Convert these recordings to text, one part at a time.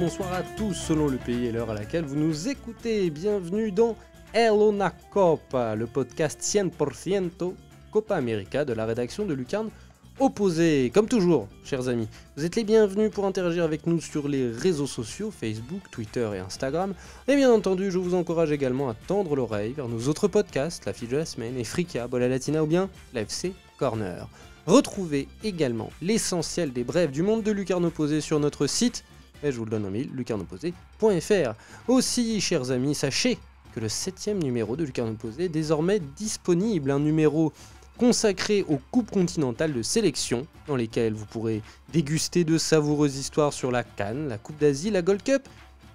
bonsoir à tous selon le pays et l'heure à laquelle vous nous écoutez. Bienvenue dans El Una Copa, le podcast 100% Copa América de la rédaction de Lucarne Opposée. Comme toujours, chers amis, vous êtes les bienvenus pour interagir avec nous sur les réseaux sociaux, Facebook, Twitter et Instagram. Et bien entendu, je vous encourage également à tendre l'oreille vers nos autres podcasts, La Fiche de la Semaine, Efrika, Bola Latina ou bien l'FC Corner. Retrouvez également l'essentiel des brèves du monde de Lucarne Opposée sur notre site, et je vous le donne en mille, lucarneopposée.fr. Aussi, chers amis, sachez que le 7e numéro de Lucarne Opposée est désormais disponible, un numéro consacré aux coupes continentales de sélection, dans lesquelles vous pourrez déguster de savoureuses histoires sur la CAN, la Coupe d'Asie, la Gold Cup,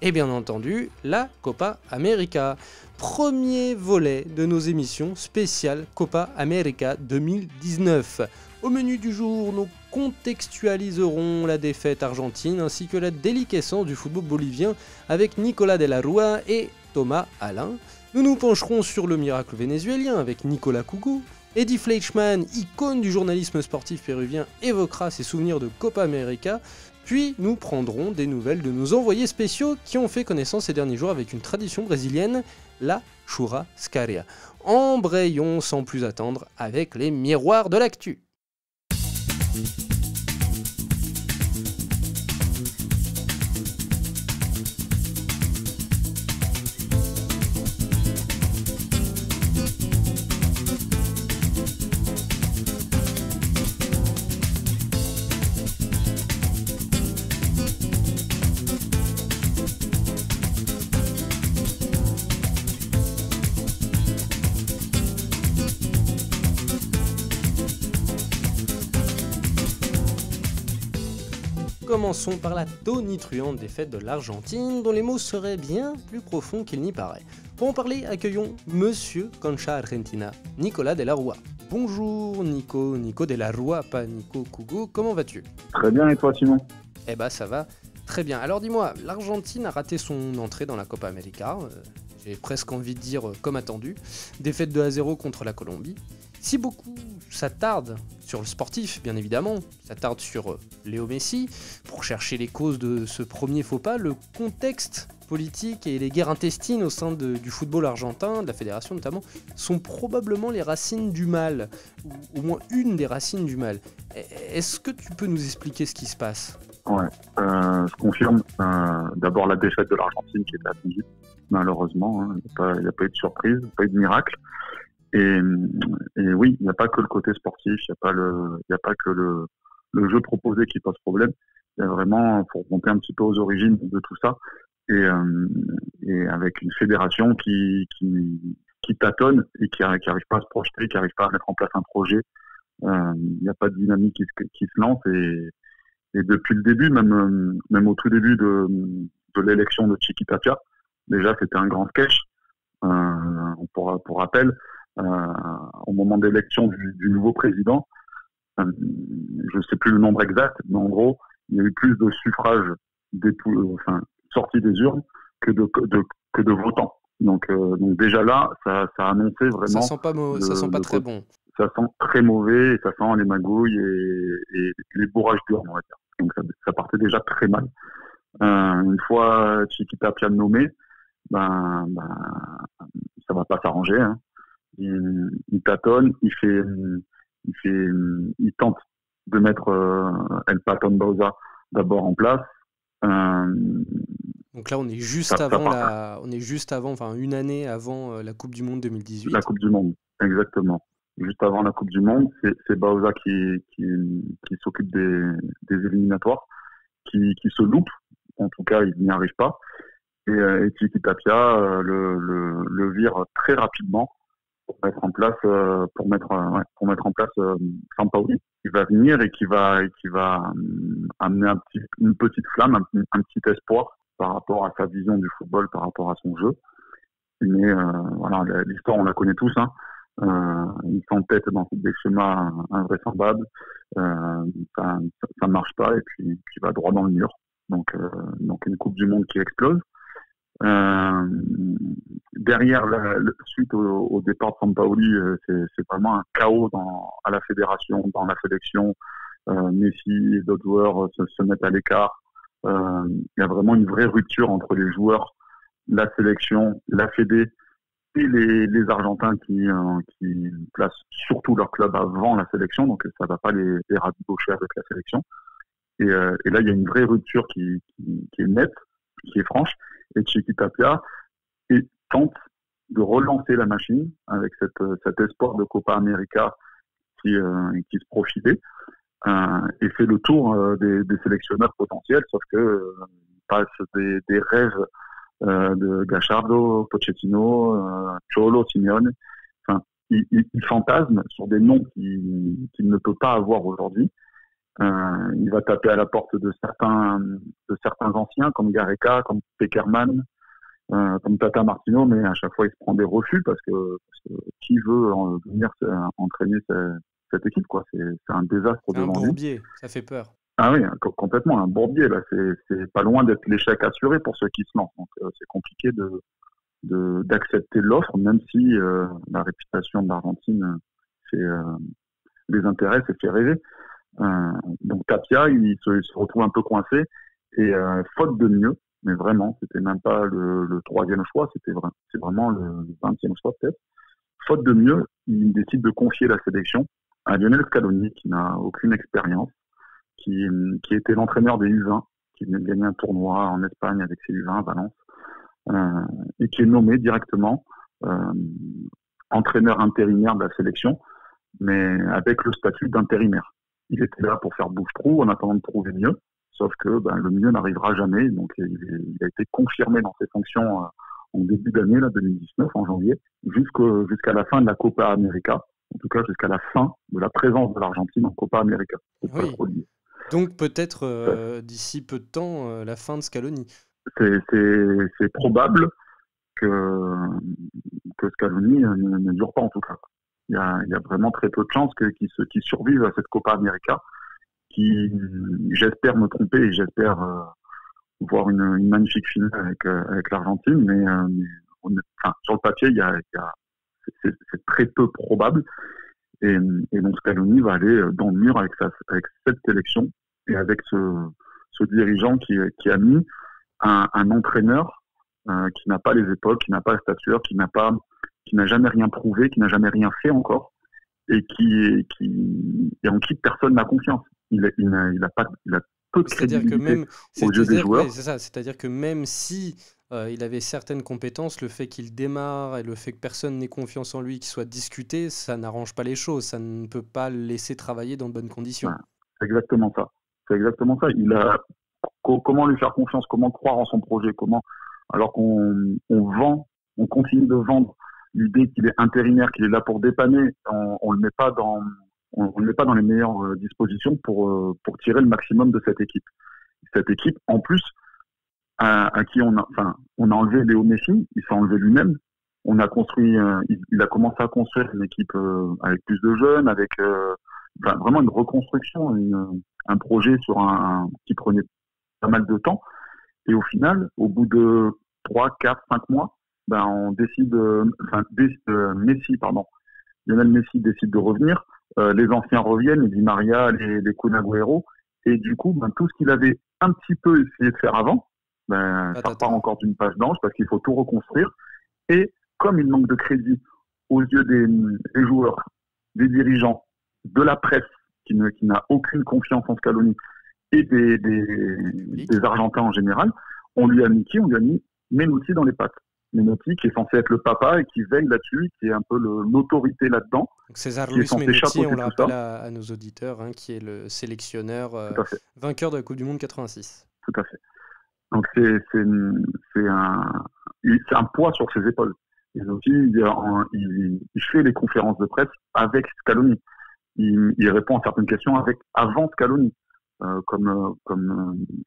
et bien entendu, la Copa América. Premier volet de nos émissions spéciales Copa América 2019. Au menu du jour, nous contextualiserons la défaite argentine ainsi que la déliquescence du football bolivien avec Nicolas de la Rúa et Thomas Alain. Nous nous pencherons sur le miracle vénézuélien avec Nicolas Kougou. Eddie Fleischmann, icône du journalisme sportif péruvien, évoquera ses souvenirs de Copa América. Puis nous prendrons des nouvelles de nos envoyés spéciaux qui ont fait connaissance ces derniers jours avec une tradition brésilienne, la churrascaria. Embrayons sans plus attendre avec les miroirs de l'actu. Commençons par la tonitruante défaite de l'Argentine, dont les mots seraient bien plus profonds qu'il n'y paraît. Pour en parler, accueillons Monsieur Concha Argentina, Nicolas de la Rúa. Bonjour Nico de la Rúa, pas Nico Kougou, comment vas-tu ? Très bien, et toi Simon ? Eh bah ça va très bien. Alors dis-moi, l'Argentine a raté son entrée dans la Copa América, j'ai presque envie de dire comme attendu, défaite 2-0 contre la Colombie. Si beaucoup s'attardent sur le sportif, bien évidemment, s'attardent sur Léo Messi, pour chercher les causes de ce premier faux pas, le contexte politique et les guerres intestines au sein du football argentin, de la fédération notamment, sont probablement les racines du mal, ou au moins une des racines du mal. Est-ce que tu peux nous expliquer ce qui se passe ? Ouais, je confirme. D'abord la défaite de l'Argentine qui était attendue, malheureusement. Hein, il n'y a pas eu de surprise, pas eu de miracle. Et oui, il n'y a pas que le côté sportif, il n'y a pas que le jeu proposé qui pose problème. Il y a vraiment, faut remonter un petit peu aux origines de tout ça. Et avec une fédération qui tâtonne et qui arrive pas à se projeter, qui arrive pas à mettre en place un projet. Il n'y a pas de dynamique qui se lance. Et depuis le début, même au tout début de l'élection de Chiquitapia, déjà c'était un grand sketch. Pour rappel, au moment de l'élection du nouveau président, je ne sais plus le nombre exact, mais en gros, il y a eu plus de suffrages sortis des urnes que de votants. Donc déjà là, ça a annoncé vraiment. Ça sent pas très bon. Ça sent très mauvais, et ça sent les magouilles et les bourrages d'urnes, on va dire. Donc ça partait déjà très mal. Une fois Chiquitapia nommé, ça va pas s'arranger. Hein. Il tâtonne, il tente de mettre El Patón Bauza d'abord en place. Donc là, on est juste avant, une année avant la Coupe du Monde 2018. La Coupe du Monde, exactement. Juste avant la Coupe du Monde, c'est Bauza qui s'occupe des éliminatoires, qui se loupe. En tout cas, il n'y arrive pas. Et Chiquitapia le vire très rapidement pour mettre en place Sampaoli, qui va venir et qui va amener une petite flamme, un petit espoir par rapport à sa vision du football, par rapport à son jeu. Mais l'histoire on la connaît tous. Hein. Il s'entête dans des schémas invraisemblables, ça marche pas et puis il va droit dans le mur. Donc une Coupe du Monde qui explose. Derrière, suite au départ de Sampaoli, c'est vraiment un chaos à la fédération, dans la sélection. Messi et d'autres joueurs se mettent à l'écart. Il y a vraiment une vraie rupture entre les joueurs, la sélection, la Fédé et les Argentins qui placent surtout leur club avant la sélection, donc ça ne va pas les rabibocher avec la sélection. Et là, il y a une vraie rupture qui est nette, qui est franche, et Chiqui Tapia tente de relancer la machine avec cet espoir de Copa América qui se profilait, et fait le tour des sélectionneurs potentiels, sauf que il passe des rêves de Gallardo, Pochettino, Cholo, Simeone. Enfin, il fantasme sur des noms qu'il ne peut pas avoir aujourd'hui. Il va taper à la porte de certains anciens comme Gareca, comme Peckerman, comme Tata Martino, mais à chaque fois il se prend des refus parce que qui veut venir entraîner cette équipe, quoi. C'est un désastre devant lui. Un bourbier, ça fait peur. Ah oui, complètement, un bourbier, là. C'est pas loin d'être l'échec assuré pour ceux qui se lancent. Donc c'est compliqué d'accepter l'offre, même si la réputation de l'Argentine les intéresse et fait rêver. Donc Tapia, il se retrouve un peu coincé, et faute de mieux, mais vraiment, c'était même pas le troisième choix, c'est vraiment le 20e choix peut-être. Faute de mieux, il décide de confier la sélection à Lionel Scaloni, qui n'a aucune expérience, qui était l'entraîneur des U20, qui venait de gagner un tournoi en Espagne avec ses U20 à Valence, et qui est nommé directement entraîneur intérimaire de la sélection, mais avec le statut d'intérimaire. Il était là pour faire bouche-trou en attendant de trouver mieux, sauf que le mieux n'arrivera jamais. Donc il a été confirmé dans ses fonctions en début d'année, là, 2019, en janvier, jusqu'à la fin de la Copa América, en tout cas jusqu'à la fin de la présence de l'Argentine en Copa América. Oui. Donc peut-être d'ici peu de temps, la fin de Scaloni. C'est probable que Scaloni ne dure pas, en tout cas. Il y a vraiment très peu de chances qu'il survive à cette Copa América, qui, j'espère me tromper et j'espère voir une magnifique finale avec l'Argentine, mais sur le papier, c'est très peu probable. Et donc Scaloni va aller dans le mur avec cette sélection et avec ce dirigeant qui a mis un entraîneur qui n'a pas les épaules, qui n'a pas la stature, qui n'a jamais rien prouvé, qui n'a jamais rien fait encore, et en qui personne n'a confiance. Il a peu de crédibilité aux yeux des joueurs. Oui, c'est ça. C'est-à-dire que même si il avait certaines compétences, le fait qu'il démarre et le fait que personne n'ait confiance en lui, qu'il soit discuté, ça n'arrange pas les choses. Ça ne peut pas le laisser travailler dans de bonnes conditions. Ouais, c'est exactement ça. Comment lui faire confiance, comment croire en son projet, alors qu'on continue de vendre l'idée qu'il est intérimaire, qu'il est là pour dépanner, on le met pas dans les meilleures dispositions pour tirer le maximum de cette équipe. Cette équipe, en plus, à qui on a enlevé Léo Messi, il s'est enlevé lui-même. On a construit, il a commencé à construire une équipe avec plus de jeunes, avec vraiment une reconstruction, un projet qui prenait pas mal de temps. Et au final, au bout de 3, 4, 5 mois, on décide, Lionel Messi décide de revenir, les anciens reviennent, les Di Maria, les Kun Agüero, et du coup, tout ce qu'il avait un petit peu essayé de faire avant, ça repart encore d'une page blanche parce qu'il faut tout reconstruire. Et comme il manque de crédit aux yeux des joueurs, des dirigeants, de la presse qui n'a aucune confiance en Scaloni et des Argentins en général, on lui a mis Menotti dans les pattes. Menotti qui est censé être le papa et qui veille là-dessus, qui est un peu l'autorité là-dedans. Donc César Luis Menotti, on l'appelle à nos auditeurs, qui est le sélectionneur vainqueur de la Coupe du Monde 86. Tout à fait. Donc c'est un poids sur ses épaules. Menotti, il fait les conférences de presse avec Scaloni. Il répond à certaines questions avant Scaloni. Comme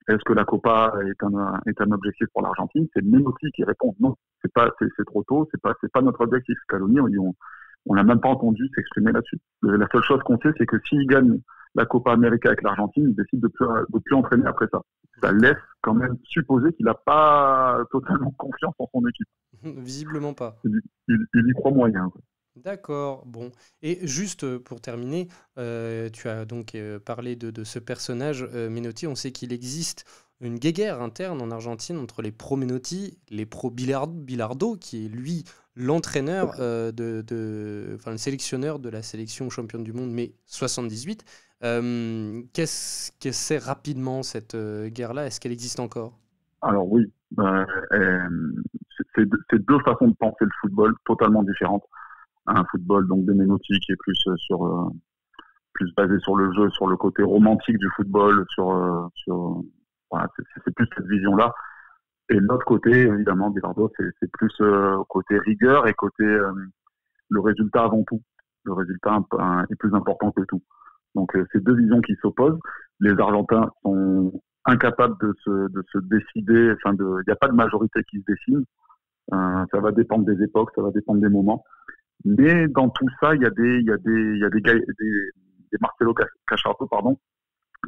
est-ce que la Copa est un objectif pour l'Argentine, c'est Menotti qui répond non, c'est trop tôt, c'est pas notre objectif. Scaloni, on l'a même pas entendu s'exprimer là-dessus. La seule chose qu'on sait, c'est que s'il gagne la Copa América avec l'Argentine, il décide de plus entraîner après ça. Ça laisse quand même supposer qu'il n'a pas totalement confiance en son équipe. Visiblement pas. Il y croit moyen. D'accord, bon. Et juste pour terminer, tu as donc parlé de ce personnage, Menotti. On sait qu'il existe une guéguerre interne en Argentine entre les pro Menotti, les pro Bilardo, qui est lui l'entraîneur, enfin le sélectionneur de la sélection championne du monde, mais 78. Qu'est-ce que c'est rapidement cette guerre-là? Est-ce qu'elle existe encore? Alors oui, c'est deux façons de penser le football totalement différentes. Un football donc de Menotti qui est plus basé sur le jeu, sur le côté romantique du football, voilà, c'est plus cette vision-là. Et l'autre côté, évidemment, Bilardo, c'est plus côté rigueur et côté le résultat avant tout. Le résultat est plus important que tout. Donc c'est deux visions qui s'opposent. Les Argentins sont incapables de se décider. Enfin, il n'y a pas de majorité qui se dessine. Ça va dépendre des époques, ça va dépendre des moments. Mais dans tout ça, il y a des Marcelo Cachardo,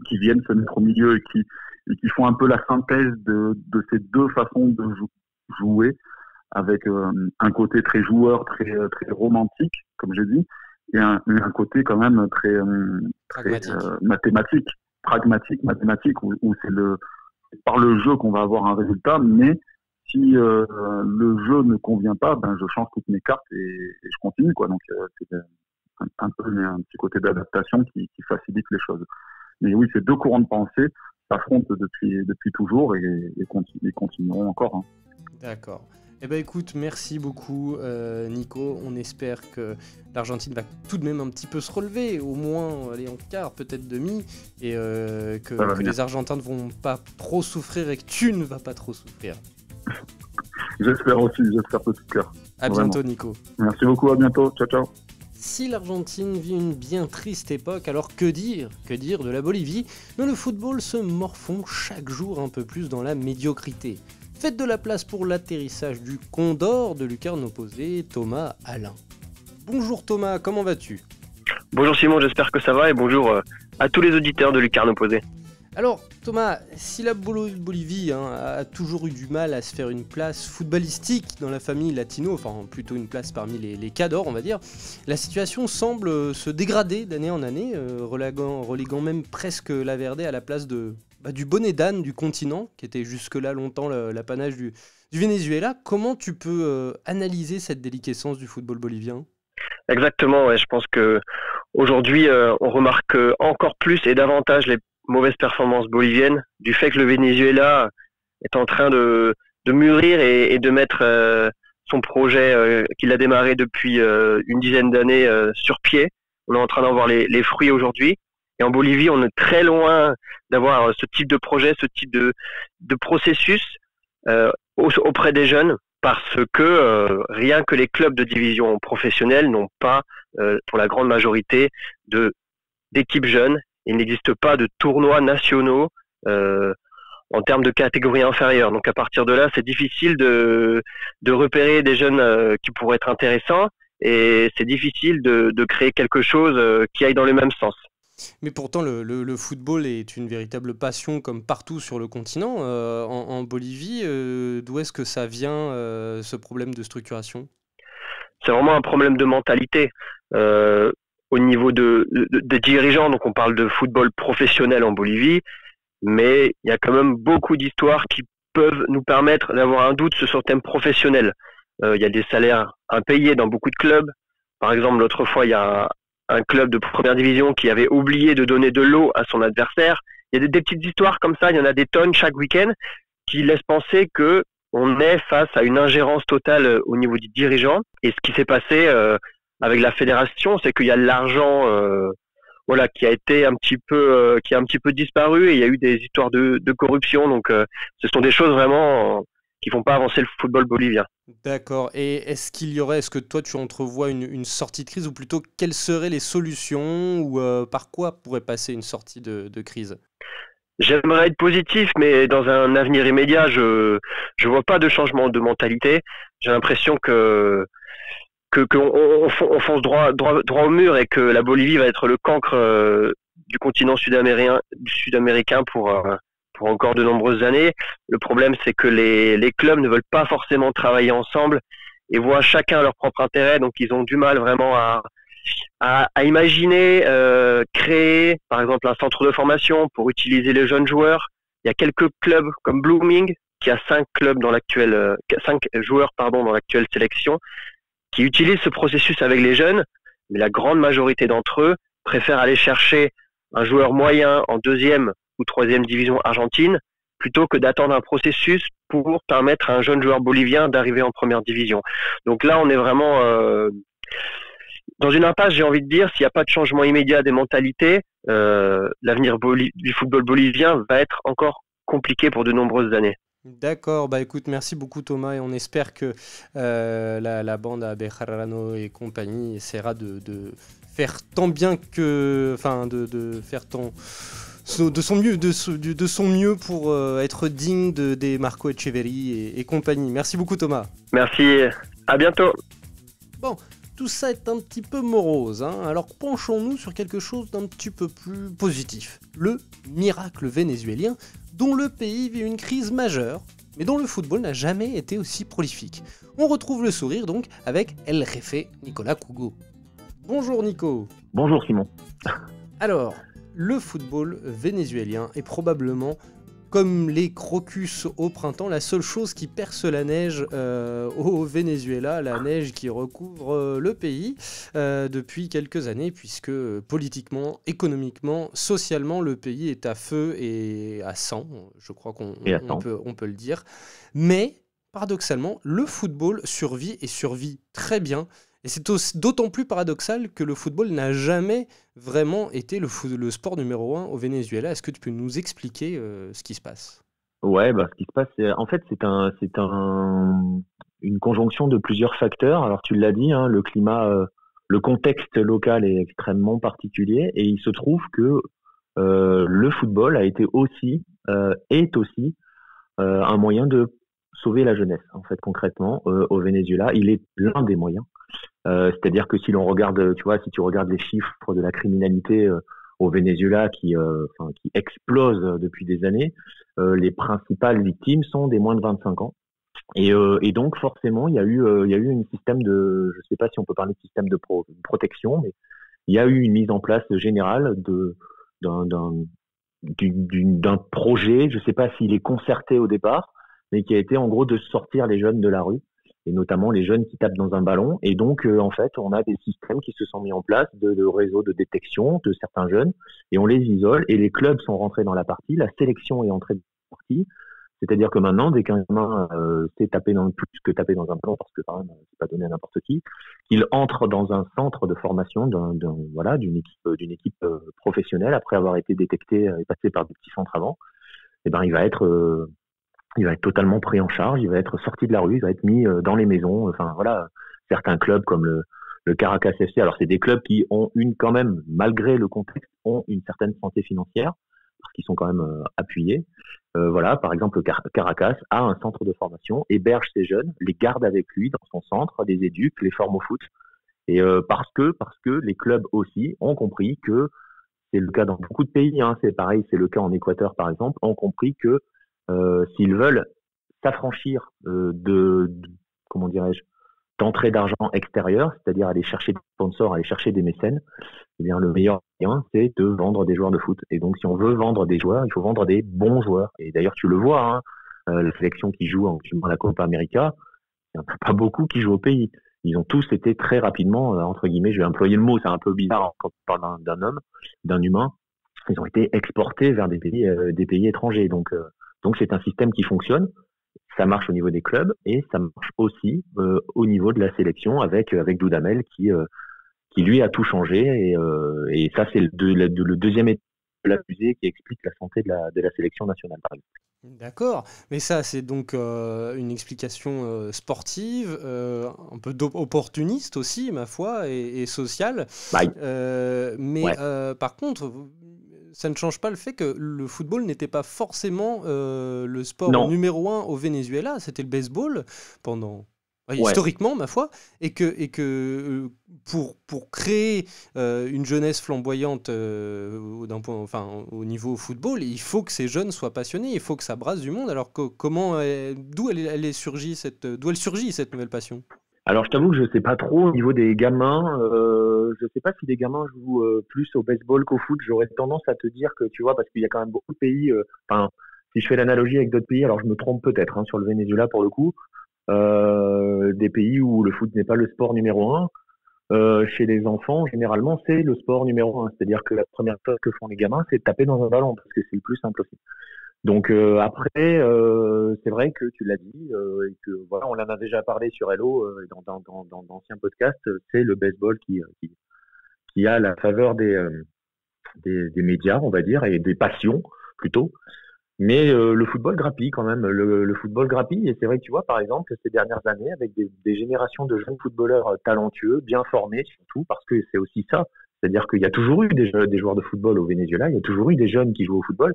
qui viennent se mettre au milieu et qui font un peu la synthèse de ces deux façons de jouer, avec un côté très joueur, très romantique, comme j'ai dit, et un côté quand même très pragmatique, où c'est par le jeu qu'on va avoir un résultat, mais si le jeu ne convient pas, je change toutes mes cartes et je continue, quoi. Donc c'est un petit côté d'adaptation qui facilite les choses. Mais oui, ces deux courants de pensée s'affrontent depuis toujours et continueront encore. Hein. D'accord. Eh ben écoute, merci beaucoup Nico. On espère que l'Argentine va tout de même un petit peu se relever, au moins aller en quart, peut-être demi, et que les Argentins ne vont pas trop souffrir et que tu ne vas pas trop souffrir. J'espère aussi, j'espère de tout cœur. À bientôt Nico. Merci beaucoup, à bientôt. Ciao, ciao. Si l'Argentine vit une bien triste époque, alors que dire de la Bolivie, dont le football se morfond chaque jour un peu plus dans la médiocrité. Faites de la place pour l'atterrissage du Condor de lucarne opposée, Thomas Alain. Bonjour Thomas, comment vas-tu? Bonjour Simon, j'espère que ça va et bonjour à tous les auditeurs de lucarne opposée. Alors Thomas, si la Bolivie a toujours eu du mal à se faire une place footballistique dans la famille latino, enfin plutôt une place parmi les cadors on va dire, la situation semble se dégrader d'année en année, reléguant même presque la Verde à la place du bonnet d'âne du continent, qui était jusque-là longtemps l'apanage du Venezuela. Comment tu peux analyser cette déliquescence du football bolivien? Exactement, ouais, je pense que aujourd'hui on remarque encore plus et davantage les mauvaises performances boliviennes, du fait que le Venezuela est en train de mûrir et de mettre son projet qu'il a démarré depuis une dizaine d'années sur pied. On est en train d'en voir les fruits aujourd'hui. Et en Bolivie, on est très loin d'avoir ce type de projet, ce type de processus auprès des jeunes, parce que rien que les clubs de division professionnelle n'ont pas, pour la grande majorité, d'équipes jeunes. Il n'existe pas de tournois nationaux en termes de catégorie inférieure. Donc à partir de là, c'est difficile de repérer des jeunes qui pourraient être intéressants, et c'est difficile de créer quelque chose qui aille dans le même sens. Mais pourtant, le football est une véritable passion comme partout sur le continent. En Bolivie, d'où est-ce que ça vient, ce problème de structuration? C'est vraiment un problème de mentalité. Au niveau des dirigeants, donc on parle de football professionnel en Bolivie, mais il y a quand même beaucoup d'histoires qui peuvent nous permettre d'avoir un doute sur ce thème professionnel. Il y a des salaires impayés dans beaucoup de clubs. Par exemple, l'autre fois, il y a un club de première division qui avait oublié de donner de l'eau à son adversaire. Il y a des petites histoires comme ça, il y en a des tonnes chaque week-end qui laissent penser qu'on est face à une ingérence totale au niveau des dirigeants. Et ce qui s'est passé avec la fédération, c'est qu'il y a de l'argent qui a un petit peu disparu, et il y a eu des histoires de corruption. Donc ce sont des choses vraiment qui font pas avancer le football bolivien. D'accord. Et est-ce que toi tu entrevois une sortie de crise, ou plutôt quelles seraient les solutions, ou par quoi pourrait passer une sortie de crise? J'aimerais être positif, mais dans un avenir immédiat, je vois pas de changement de mentalité. J'ai l'impression qu'on fonce droit au mur, et que la Bolivie va être le cancre du continent sud-américain pour encore de nombreuses années. Le problème, c'est que les clubs ne veulent pas forcément travailler ensemble et voient chacun leur propre intérêt. Donc, ils ont du mal vraiment à imaginer, créer, par exemple, un centre de formation pour utiliser les jeunes joueurs, Il y a quelques clubs comme Blooming, qui a 5 joueurs dans l'actuelle sélection, qui utilisent ce processus avec les jeunes, mais la grande majorité d'entre eux préfèrent aller chercher un joueur moyen en 2e ou 3e division argentine, plutôt que d'attendre un processus pour permettre à un jeune joueur bolivien d'arriver en 1re division. Donc là, on est vraiment dans une impasse, j'ai envie de dire. S'il n'y a pas de changement immédiat des mentalités, l'avenir du football bolivien va être encore compliqué pour de nombreuses années. D'accord, bah écoute, merci beaucoup Thomas, et on espère que la bande à Bejarano et compagnie essaiera de faire tant bien que, enfin de faire tant de son mieux pour être digne des Marco Etcheverry et compagnie. Merci beaucoup Thomas. Merci, à bientôt. Bon, tout ça est un petit peu morose, hein. Alors penchons-nous sur quelque chose d'un petit peu plus positif. Le miracle vénézuélien, dont le pays vit une crise majeure, mais dont le football n'a jamais été aussi prolifique. On retrouve le sourire donc avec El Jefe Nicolas Cougo. Bonjour Nico. Bonjour Simon. Alors, le football vénézuélien est probablement, comme les crocus au printemps, la seule chose qui perce la neige au Venezuela, la neige qui recouvre le pays depuis quelques années, puisque politiquement, économiquement, socialement, le pays est à feu et à sang, je crois qu'on peut le dire. Mais, paradoxalement, le football survit et survit très bien. Et c'est d'autant plus paradoxal que le football n'a jamais vraiment été le sport numéro 1 au Venezuela. Est-ce que tu peux nous expliquer ce qui se passe ? Ouais, ce qui se passe, c'est une conjonction de plusieurs facteurs. Alors tu l'as dit, hein, le climat, le contexte local est extrêmement particulier, et il se trouve que le football est aussi un moyen de sauver la jeunesse. En fait, concrètement, au Venezuela, il est l'un des moyens. C'est-à-dire que si tu regardes les chiffres de la criminalité au Venezuela qui explose depuis des années, les principales victimes sont des moins de 25 ans. Et donc forcément, il y a eu un système de, je sais pas si on peut parler de système de protection, mais il y a eu une mise en place générale d'un projet, je sais pas s'il est concerté au départ, mais qui a été en gros de sortir les jeunes de la rue, et notamment les jeunes qui tapent dans un ballon. Et donc, en fait, on a des systèmes qui se sont mis en place de réseaux de détection de certains jeunes, et on les isole, et les clubs sont rentrés dans la partie, la sélection est entrée dans la partie. C'est-à-dire que maintenant, dès qu'un gamin sait taper plus que taper dans un ballon, parce que quand même, c'est pas donné à n'importe qui, qu'il entre dans un centre de formation d'une équipe professionnelle, après avoir été détecté et passé par des petits centres avant, et ben il va être totalement pris en charge, il va être sorti de la rue, il va être mis dans les maisons. Enfin voilà, certains clubs comme le Caracas FC, alors c'est des clubs qui ont quand même, malgré le contexte, ont une certaine santé financière, parce qu'ils sont quand même appuyés. Voilà, par exemple, Caracas a un centre de formation, héberge ces jeunes, les garde avec lui dans son centre, les éduque, les forme au foot. Et parce que les clubs aussi ont compris que, c'est le cas dans beaucoup de pays, hein, c'est pareil, c'est le cas en Équateur par exemple, ont compris que s'ils veulent s'affranchir d'entrée d'argent extérieure, c'est-à-dire aller chercher des sponsors, aller chercher des mécènes, eh bien le meilleur moyen, c'est de vendre des joueurs de foot. Et donc, si on veut vendre des joueurs, il faut vendre des bons joueurs. Et d'ailleurs, tu le vois, hein, la sélection qui joue actuellement à la Copa América, il n'y en a pas beaucoup qui jouent au pays. Ils ont tous été très rapidement, entre guillemets, je vais employer le mot, c'est un peu bizarre quand on parle d'un humain, ils ont été exportés vers des pays étrangers. Donc c'est un système qui fonctionne. Ça marche au niveau des clubs et ça marche aussi au niveau de la sélection avec Dudamel qui lui a tout changé, et ça c'est le deuxième état de la fusée qui explique la santé de la sélection nationale par exemple. D'accord, mais ça c'est donc une explication sportive, un peu opportuniste aussi ma foi, et sociale. Par contre, ça ne change pas le fait que le football n'était pas forcément le sport numéro 1 au Venezuela, c'était le baseball pendant... historiquement, ma foi, et que pour créer une jeunesse flamboyante au niveau football, il faut que ces jeunes soient passionnés, il faut que ça brasse du monde. Alors d'où elle surgit cette nouvelle passion ? Alors je t'avoue que je sais pas trop au niveau des gamins. Je sais pas si les gamins jouent plus au baseball qu'au foot. J'aurais tendance à te dire que, tu vois, parce qu'il y a quand même beaucoup de pays. si je fais l'analogie avec d'autres pays, alors je me trompe peut-être hein, sur le Venezuela pour le coup, des pays où le foot n'est pas le sport numéro un, chez les enfants, généralement, c'est le sport numéro un. C'est-à-dire que la première chose que font les gamins, c'est de taper dans un ballon parce que c'est le plus simple aussi. Donc après, c'est vrai que tu l'as dit et que voilà, on en a déjà parlé sur Hello dans d'anciens podcasts. C'est le baseball qui a la faveur des médias, on va dire, et des passions plutôt. Mais le football grappille quand même. Le football grappille et c'est vrai que tu vois, par exemple, ces dernières années, avec des générations de jeunes footballeurs talentueux, bien formés surtout, parce que c'est aussi ça. C'est-à-dire qu'il y a toujours eu des joueurs de football au Venezuela, il y a toujours eu des jeunes qui jouent au football.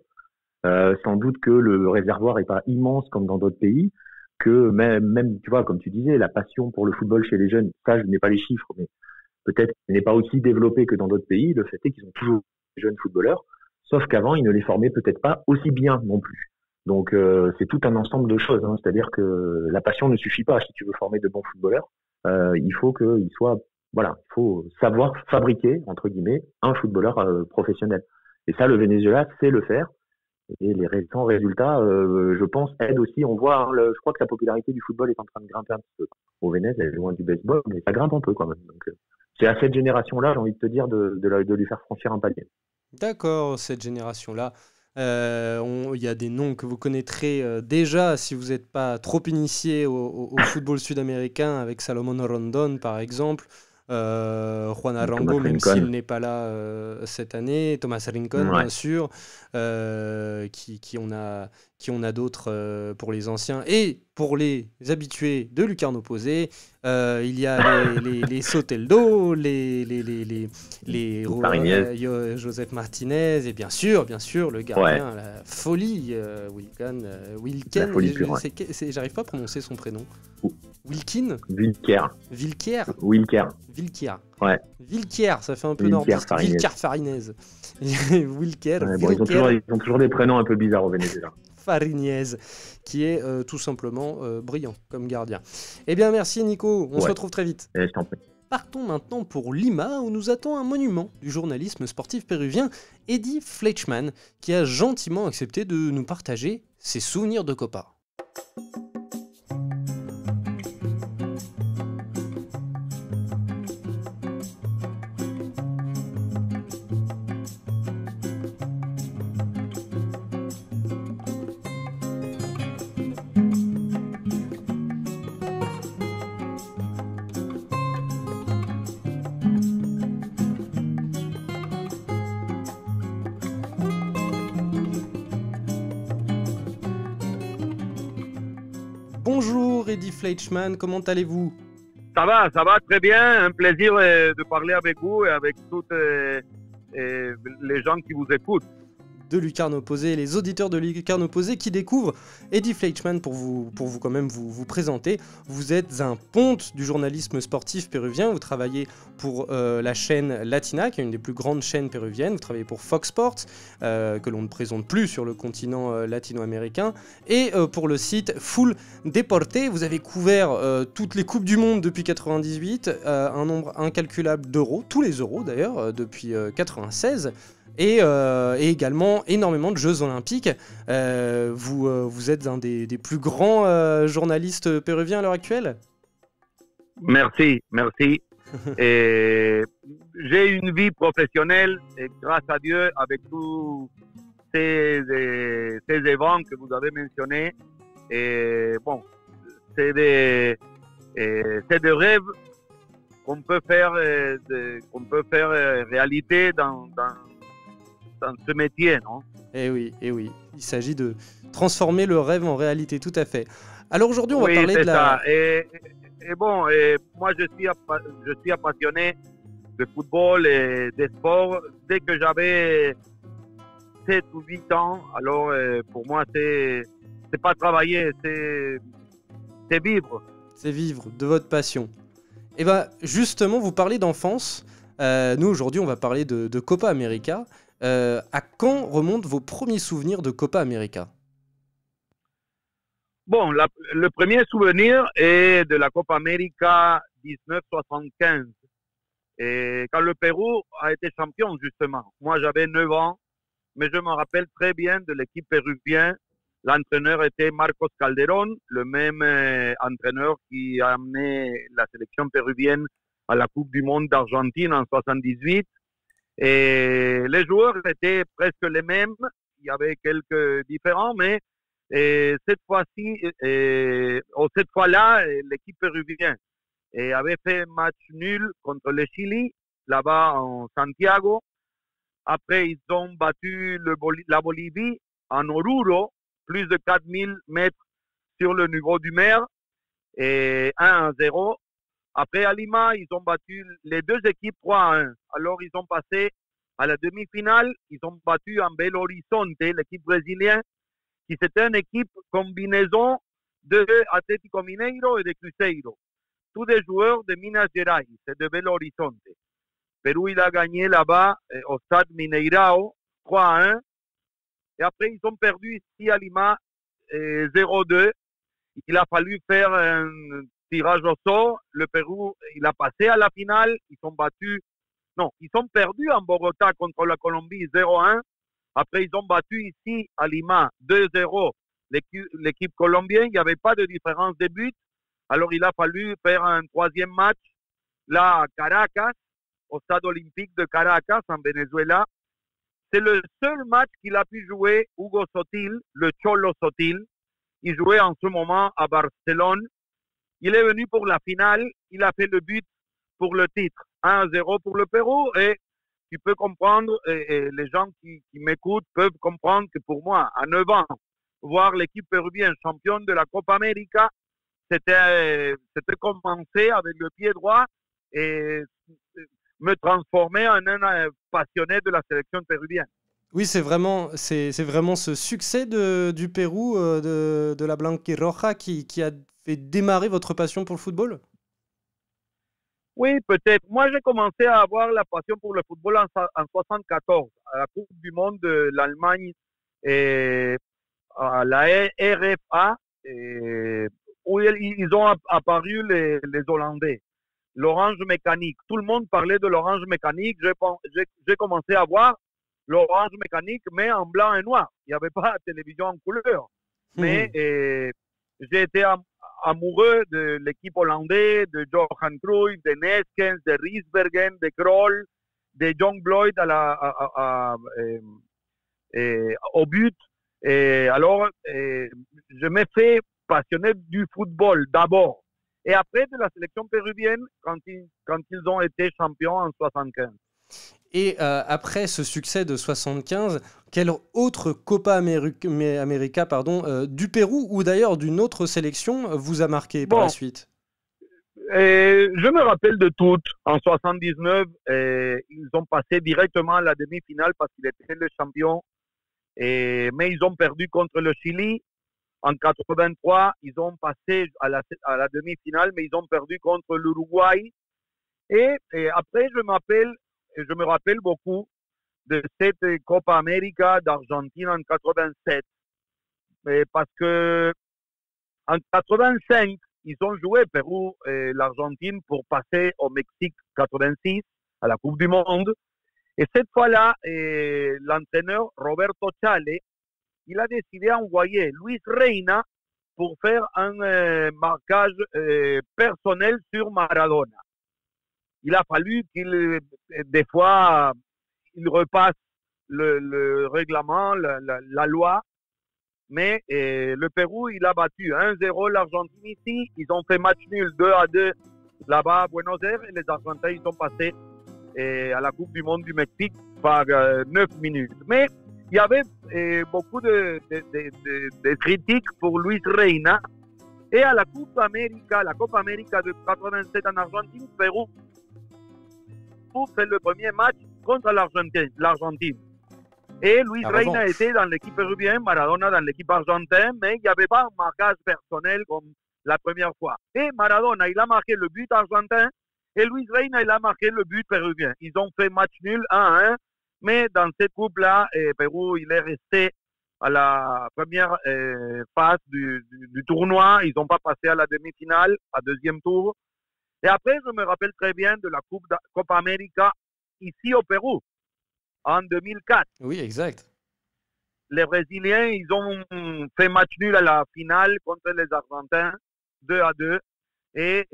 Sans doute que le réservoir est pas immense comme dans d'autres pays, que même, tu vois, comme tu disais, la passion pour le football chez les jeunes, ça, je n'ai pas les chiffres, mais peut-être qu'elle n'est pas aussi développée que dans d'autres pays. Le fait est qu'ils ont toujours des jeunes footballeurs, sauf qu'avant, ils ne les formaient peut-être pas aussi bien non plus. Donc, c'est tout un ensemble de choses, hein. C'est-à-dire que la passion ne suffit pas si tu veux former de bons footballeurs. Il faut qu'ils soient, voilà, il faut savoir fabriquer, entre guillemets, un footballeur professionnel. Et ça, le Venezuela sait le faire. Et les récents résultats, je pense, aident aussi. On voit, hein, je crois que la popularité du football est en train de grimper un petit peu. Au Venezuela, elle est loin du baseball, mais ça grimpe un peu quand même. Donc, c'est à cette génération-là, j'ai envie de te dire, de lui faire franchir un palier. D'accord, cette génération-là. Il y a des noms que vous connaîtrez déjà si vous n'êtes pas trop initié au football sud-américain, avec Salomon Rondon par exemple. Juan Arango, même s'il n'est pas là cette année, Thomas Rincon, bien sûr, qui on a d'autres pour les anciens et pour les habitués de Lucarne Opposé. Il y a les Soteldo, les Joseph Martinez et bien sûr le gardien, la folie, Wilken. La folie pure, j'arrive pas à prononcer son prénom. Wilker. Ouais. Wilker, ça fait un peu nordiste. Wilker Farinez. Wilker. Ouais, bon, ils ont toujours des prénoms un peu bizarres au Venezuela. Farinez, qui est tout simplement brillant comme gardien. Eh bien, merci Nico. On se retrouve très vite. Je t'en prie. Partons maintenant pour Lima, où nous attend un monument du journalisme sportif péruvien, Eddie Fleischmann, qui a gentiment accepté de nous partager ses souvenirs de Copa. Bonjour Eddie Fleischmann, comment allez-vous ? Ça va très bien. Un plaisir de parler avec vous et avec toutes les gens qui vous écoutent. De Lucarne Opposé, les auditeurs de Lucarne Opposé qui découvrent Eddie Fleischmann pour vous quand même vous présenter. Vous êtes un ponte du journalisme sportif péruvien, vous travaillez pour la chaîne Latina, qui est une des plus grandes chaînes péruviennes, vous travaillez pour Fox Sports, que l'on ne présente plus sur le continent latino-américain, et pour le site Full Deporte, vous avez couvert toutes les Coupes du Monde depuis 1998, un nombre incalculable d'euros, tous les euros d'ailleurs, depuis 1996, et également énormément de Jeux Olympiques. Vous êtes un des plus grands journalistes péruviens à l'heure actuelle. Merci. Et j'ai une vie professionnelle et grâce à Dieu, avec tous ces événements que vous avez mentionnés, et bon, c'est des rêves qu'on peut faire réalité dans ce métier, non ? Eh oui, il s'agit de transformer le rêve en réalité, tout à fait. Alors aujourd'hui, on va parler de la... Moi je suis passionné de football et des sports dès que j'avais 7 ou 8 ans. Alors pour moi, c'est pas travailler, c'est vivre. C'est vivre de votre passion. Et bien justement, vous parlez d'enfance. Nous aujourd'hui, on va parler de Copa América. À quand remontent vos premiers souvenirs de Copa América ? Bon, le premier souvenir est de la Copa América 1975. Et quand le Pérou a été champion, justement. Moi, j'avais 9 ans, mais je me rappelle très bien de l'équipe péruvienne L'entraîneur était Marcos Calderón, le même entraîneur qui a amené la sélection péruvienne à la Coupe du Monde d'Argentine en 78. Et les joueurs étaient presque les mêmes. Il y avait quelques différents, mais cette fois-ci, cette fois-là, l'équipe péruvienne avait fait match nul contre le Chili, là-bas en Santiago. Après, ils ont battu la Bolivie en Oruro, plus de 4000 mètres sur le niveau du mer, et 1-0. Après, à Lima, ils ont battu les deux équipes 3-1. Alors, ils ont passé à la demi-finale. Ils ont battu en Belo Horizonte, l'équipe brésilienne, qui c'était une équipe combinaison de Atlético Mineiro et de Cruzeiro. Tous des joueurs de Minas Gerais, c'est de Belo Horizonte. Pérou, il a gagné là-bas au stade Mineirao 3-1. Et après, ils ont perdu ici à Lima 0-2. Il a fallu faire un tirage au sort. Le Pérou, il a passé à la finale. Ils ont perdu en Bogota contre la Colombie 0-1. Après, ils ont battu ici à Lima 2-0 l'équipe colombienne. Il n'y avait pas de différence de but. Alors, il a fallu faire un troisième match là à Caracas, au stade olympique de Caracas, en Venezuela. C'est le seul match qu'il a pu jouer Hugo Sotil, le Cholo Sotil. Il jouait en ce moment à Barcelone. Il est venu pour la finale. Il a fait le but pour le titre. 1-0 pour le Pérou. Et tu peux comprendre, et les gens qui m'écoutent peuvent comprendre que pour moi, à 9 ans, voir l'équipe péruvienne championne de la Copa América, c'était commencer avec le pied droit et me transformer en un passionné de la sélection péruvienne. Oui, c'est vraiment ce succès du Pérou, de la Blanquirroja qui a fait démarrer votre passion pour le football? Oui, peut-être. Moi, j'ai commencé à avoir la passion pour le football en 1974, à la Coupe du Monde de l'Allemagne et à la RFA, où ils ont apparu les Hollandais. L'orange mécanique. Tout le monde parlait de l'orange mécanique. J'ai commencé à voir l'orange mécanique, mais en blanc et noir. Il n'y avait pas de télévision en couleur. Mais j'ai été amoureux de l'équipe hollandaise, de Johan Cruyff, de Neskens, de Riesbergen, de Krol, de John Bloyd au but. Et alors, je me fais passionné du football d'abord. Et après, de la sélection péruvienne, quand ils ont été champions en 75. Et après ce succès de 75, quelle autre Copa América du Pérou ou d'ailleurs d'une autre sélection vous a marqué par la suite? Je me rappelle de toutes. En 79, ils ont passé directement à la demi-finale parce qu'ils étaient les champions. Mais ils ont perdu contre le Chili. En 83, ils ont passé à la demi-finale, mais ils ont perdu contre l'Uruguay. Et après, je me rappelle beaucoup de cette Copa América d'Argentine en 87. Parce que en 85, ils ont joué Pérou et l'Argentine pour passer au Mexique 86 à la Coupe du Monde. Et cette fois-là, l'entraîneur Roberto Chale, il a décidé d'envoyer Luis Reina pour faire un marquage personnel sur Maradona. Il a fallu des fois, il repasse le règlement, la loi, mais le Pérou, il a battu 1-0 l'Argentine ici. Ils ont fait match nul 2-2 là-bas à Buenos Aires et les Argentins, ils sont passés à la Coupe du Monde du Mexique par 9 minutes. Mais il y avait beaucoup de critiques pour Luis Reina. Et à la Copa América de 87 en Argentine, Pérou fait le premier match contre l'Argentine. Et Luis Reina était dans l'équipe péruvienne, Maradona dans l'équipe argentine, mais il n'y avait pas un marquage personnel comme la première fois. Et Maradona, il a marqué le but argentin, et Luis Reina, il a marqué le but péruvien. Ils ont fait match nul 1-1. Mais dans cette coupe-là, Pérou, il est resté à la première phase du tournoi. Ils n'ont pas passé à la demi-finale, à deuxième tour. Et après, je me rappelle très bien de la Copa América ici au Pérou, en 2004. Oui, exact. les Brésiliens, ils ont fait match nul à la finale contre les Argentins, 2-2. Et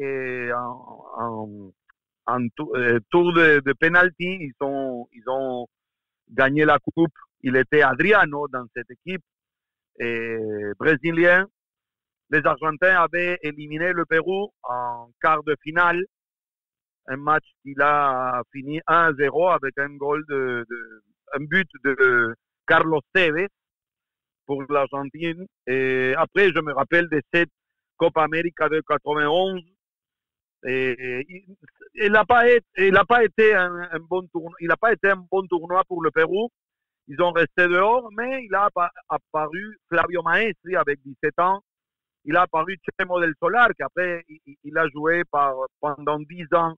en tour de penalty, ils ont gagné la coupe. Il était Adriano dans cette équipe brésilien. Les Argentins avaient éliminé le Pérou en quart de finale. Un match qui a fini 1-0 avec un but de Carlos Tevez pour l'Argentine. Et après, je me rappelle de cette Copa América de 91. Il n'a pas été un bon tournoi. Il n'a pas été un bon tournoi pour le Pérou. Ils ont resté dehors, mais il a apparu Flavio Maestri avec 17 ans. Il a apparu Chemo del Solar, qui après, il a joué pendant 10 ans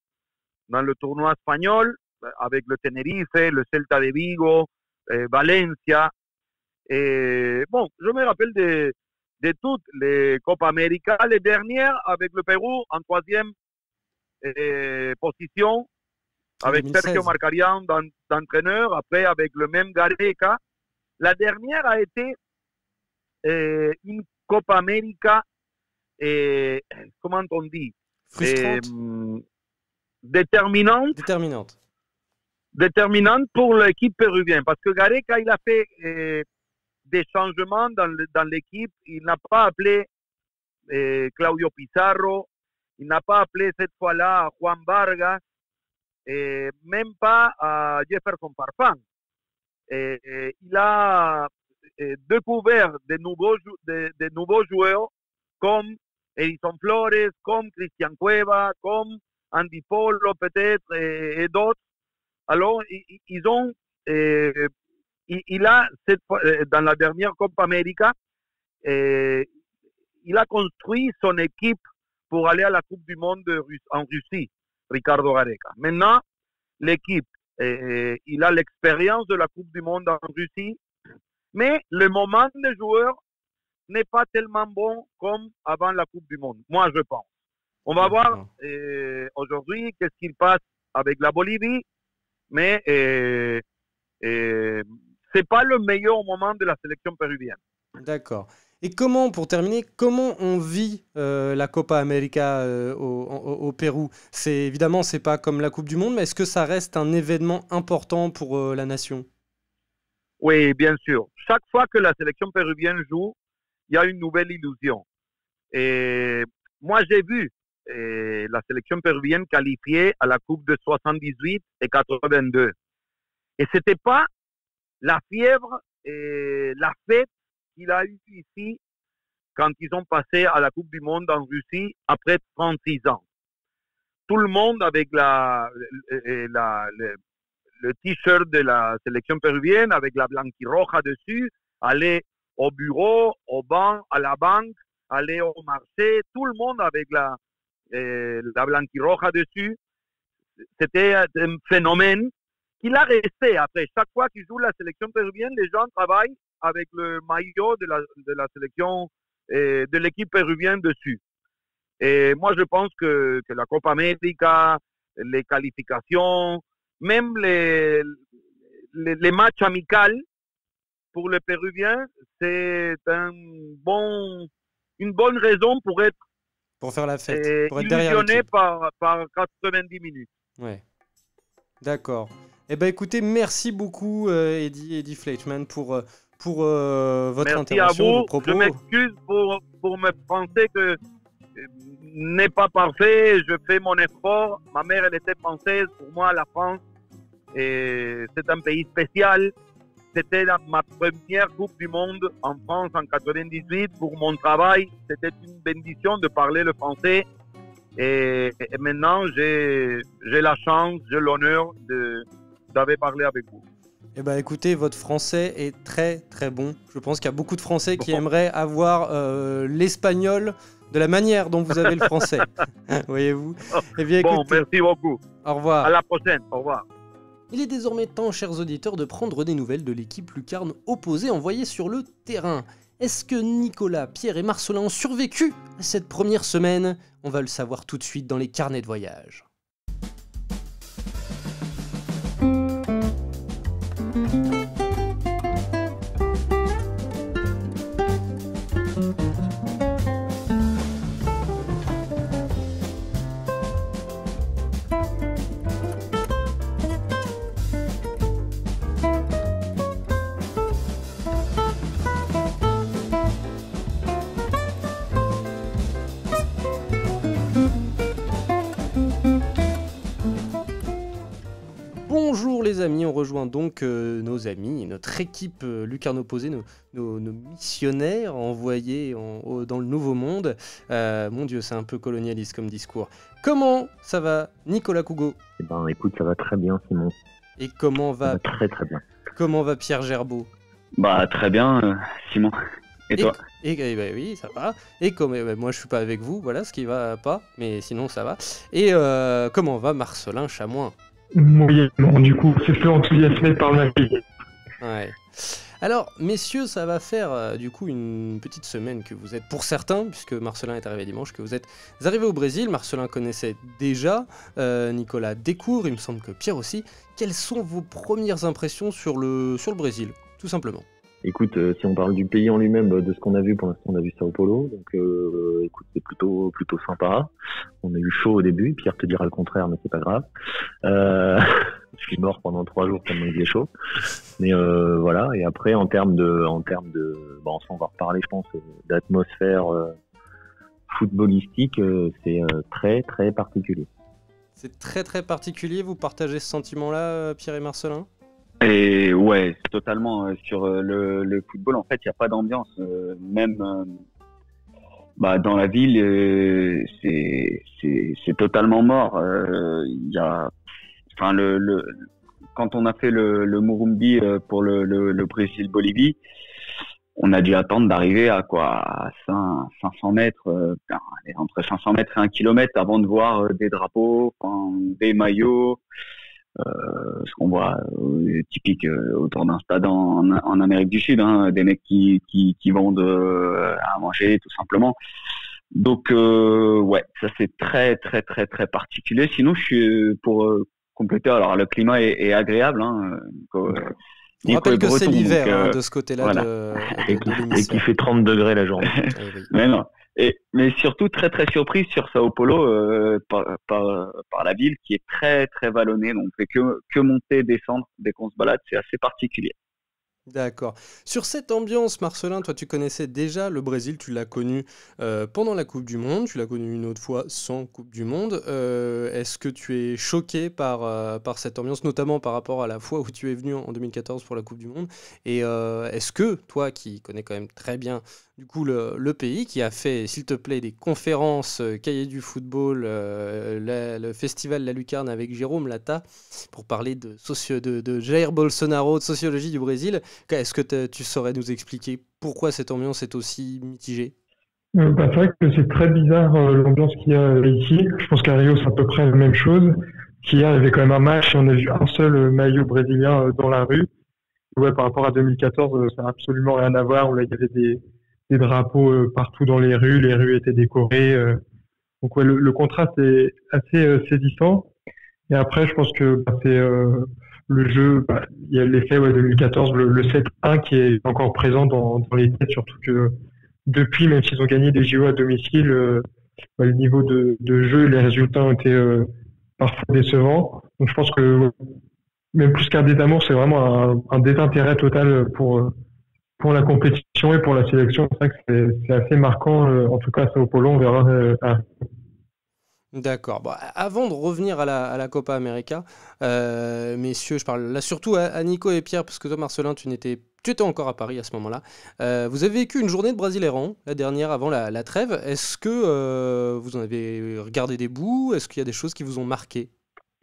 dans le tournoi espagnol, avec le Tenerife, le Celta de Vigo, Valencia. Et bon, je me rappelle de toutes les Copa América. Les dernières avec le Pérou en 3e position, avec 2016. Sergio Marcarian d'entraîneur, après avec le même Gareca. La dernière a été une Copa América, comment on dit, Frustrante. déterminante pour l'équipe péruvienne, parce que Gareca, il a fait des changements dans l'équipe. Il n'a pas appelé Claudio Pizarro, il n'a pas appelé cette fois-là Juan Vargas, même pas à Jefferson Farfán. Il a découvert de nouveaux joueurs comme Edison Flores, comme Cristian Cueva, comme Andy Polo peut-être et d'autres. Alors, il a dans la dernière Copa América, il a construit son équipe pour aller à la Coupe du Monde en Russie, Ricardo Gareca. Maintenant, l'équipe, il a l'expérience de la Coupe du Monde en Russie, mais le moment des joueurs n'est pas tellement bon comme avant la Coupe du Monde. Moi, je pense. On va voir aujourd'hui qu'est-ce qu'il passe avec la Bolivie, mais c'est pas le meilleur moment de la sélection péruvienne. D'accord. Et pour terminer, comment on vit la Copa América au Pérou ? Évidemment, c'est pas comme la Coupe du Monde, mais est-ce que ça reste un événement important pour la nation ? Oui, bien sûr. Chaque fois que la sélection péruvienne joue, il y a une nouvelle illusion. Et moi, j'ai vu la sélection péruvienne qualifiée à la Coupe de 78 et 82. Et c'était pas la fièvre et la fête qu'il a eu ici quand ils ont passé à la Coupe du Monde en Russie après 36 ans. Tout le monde avec le t-shirt de la sélection péruvienne avec la blanquiroja dessus, allait au bureau, au banc, à la banque, aller au marché, tout le monde avec la blanquiroja dessus. C'était un phénomène qu'il a resté après. Chaque fois qu'il joue la sélection péruvienne, les gens travaillent avec le maillot de la sélection de l'équipe péruvienne dessus. Et moi, je pense que la Copa América, les qualifications, même les matchs amicaux pour les Péruviens, c'est une bonne raison pour faire la fête, pour être derrière illusionné l'équipe. par 90 minutes. Ouais. D'accord. Eh ben, écoutez, merci beaucoup Eddie Fleischmann pour votre intervention, vos propos. Je m'excuse pour mes français que n'est pas parfait. Je fais mon effort. Ma mère, elle était française. Pour moi, la France, c'est un pays spécial. C'était ma première Coupe du Monde en France en 98. Pour mon travail, c'était une bénédiction de parler le français. Et maintenant, j'ai la chance, j'ai l'honneur d'avoir parlé avec vous. Eh ben, écoutez, votre français est très très bon. Je pense qu'il y a beaucoup de Français qui aimeraient avoir l'espagnol de la manière dont vous avez le français. Voyez-vous. Eh bien, écoutez, merci beaucoup. Au revoir. À la prochaine. Au revoir. Il est désormais temps, chers auditeurs, de prendre des nouvelles de l'équipe lucarne opposée envoyée sur le terrain. Est-ce que Nicolas, Pierre et Marcelin ont survécu à cette première semaine ? On va le savoir tout de suite dans les carnets de voyage. Bonjour les amis, on rejoint donc nos amis, notre équipe Lucarne Opposée, nos missionnaires envoyés dans le Nouveau Monde. Mon Dieu, c'est un peu colonialiste comme discours. Comment ça va, Nicolas Cougo? Eh ben, écoute, ça va très bien, Simon. Et comment Ça va très très bien. Comment va Pierre Gerbeau? Bah très bien, Simon. Et toi? Ben oui, ça va. Et comme moi je suis pas avec vous, voilà ce qui va pas, mais sinon ça va. Et comment va Marcelin Chamoin? Moyennement, du coup, c'est peu enthousiasmé par ma vie. Ouais. Alors, messieurs, ça va faire du coup une petite semaine que vous êtes, pour certains, puisque Marcelin est arrivé dimanche, que vous êtes arrivés au Brésil. Marcelin connaissait déjà, Nicolas découvre, il me semble que Pierre aussi. Quelles sont vos premières impressions sur le Brésil, tout simplement? Écoute, si on parle du pays en lui-même, de ce qu'on a vu, pour l'instant, on a vu Sao Paulo. Donc, écoute, c'est plutôt sympa. On a eu chaud au début. Pierre te dira le contraire, mais c'est pas grave. Je suis mort pendant 3 jours tellement il faisait chaud. Mais voilà. Et après, en termes de, bon, on va reparler, je pense, d'atmosphère footballistique, c'est très très particulier. C'est très très particulier. Vous partagez ce sentiment-là, Pierre et Marcelin? Et ouais, totalement. Sur le football, en fait, il n'y a pas d'ambiance. Même dans la ville, c'est totalement mort. Quand on a fait le Morumbi pour le Brésil-Bolivie, on a dû attendre d'arriver à 500 mètres, entre 500 mètres et 1 kilomètre avant de voir des drapeaux, des maillots. Ce qu'on voit typique autour d'un stade en Amérique du Sud, des mecs qui vendent à manger tout simplement. Donc ouais, ça c'est très très très très particulier. Sinon, je suis pour compléter. Alors le climat est agréable. On rappelle que c'est l'hiver de ce côté-là, voilà. Et qu'il fait 30 degrés la journée. Mais non. Mais surtout très très surpris sur Sao Paulo par la ville qui est très très vallonnée, donc on fait que monter, descendre dès qu'on se balade, c'est assez particulier. D'accord. Sur cette ambiance, Marcelin, toi tu connaissais déjà le Brésil, tu l'as connu pendant la Coupe du Monde, tu l'as connu une autre fois sans Coupe du Monde. Est-ce que tu es choqué par cette ambiance, notamment par rapport à la fois où tu es venu en 2014 pour la Coupe du Monde? Et est-ce que toi qui connais quand même très bien du coup le pays, qui a fait, s'il te plaît, des conférences cahiers du football, le festival La Lucarne avec Jérôme Lata, pour parler de Jair Bolsonaro, de sociologie du Brésil, est-ce que tu saurais nous expliquer pourquoi cette ambiance est aussi mitigée? C'est vrai que c'est très bizarre l'ambiance qu'il y a ici. Je pense qu'à Rio, c'est à peu près la même chose. Hier, il y avait quand même un match et on a vu un seul maillot brésilien dans la rue. Ouais, par rapport à 2014, ça n'a absolument rien à voir. Là, il y avait des drapeaux partout dans les rues étaient décorées. Donc ouais, le contraste est assez saisissant. Et après, je pense que c'est le jeu, il y a l'effet 2014, le 7-1 qui est encore présent dans les têtes, surtout que depuis, même s'ils ont gagné des JO à domicile, le niveau de jeu et les résultats ont été parfois décevants. Donc je pense que même plus qu'un désamour, c'est vraiment un désintérêt total pour la compétition et pour la sélection. C'est vrai que c'est assez marquant, en tout cas à Sao Paulo, on verra. D'accord. Bon, avant de revenir à la Copa América, messieurs, je parle là surtout à Nico et Pierre, parce que toi, Marcelin, tu étais encore à Paris à ce moment-là. Vous avez vécu une journée de Brasileiran, la dernière avant la trêve. Est-ce que vous en avez regardé des bouts? Est-ce qu'il y a des choses qui vous ont marqué?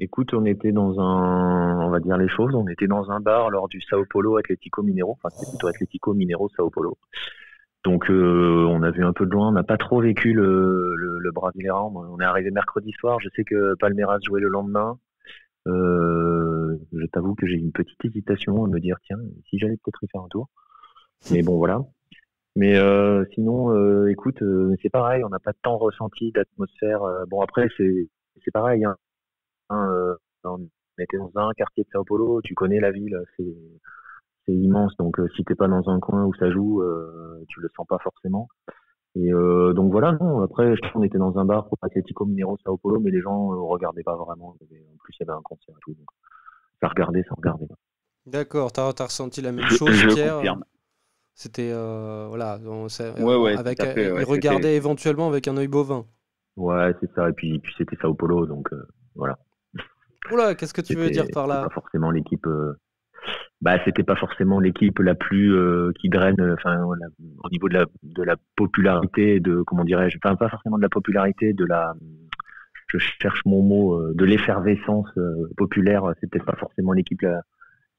Écoute, on était on va dire les choses, on était dans un bar lors du Sao Paulo Atlético Mineiro, enfin c'était plutôt Atlético Mineiro Sao Paulo. Donc on a vu un peu de loin, on n'a pas trop vécu le Brasileiran. On est arrivé mercredi soir, je sais que Palmeiras jouait le lendemain. Je t'avoue que j'ai une petite hésitation à me dire tiens, si j'allais peut-être y faire un tour. Mais bon voilà. Mais sinon, écoute, c'est pareil, on n'a pas tant ressenti d'atmosphère. Bon après c'est pareil, hein. On était dans un quartier de Sao Paulo, tu connais la ville, c'est immense, donc si t'es pas dans un coin où ça joue, tu le sens pas forcément. Et donc voilà, non. Après, je pense qu'on était dans un bar pour Atlético Mineiro Sao Paulo, mais les gens regardaient pas vraiment. En plus, il y avait un concert et tout, donc ça regardait. D'accord, t'as ressenti la même chose, Pierre? Confirme. C'était voilà, avec ils regardaient éventuellement avec un œil bovin. Ouais, c'est ça. Et puis c'était Sao Paulo, donc voilà. Oula, qu'est-ce que tu veux dire par là? Pas forcément l'équipe. C'était pas forcément l'équipe la plus qui draine. Au niveau de la popularité, de comment dirais-je, pas forcément de la popularité, je cherche mon mot, de l'effervescence populaire. C'est peut-être pas forcément l'équipe qui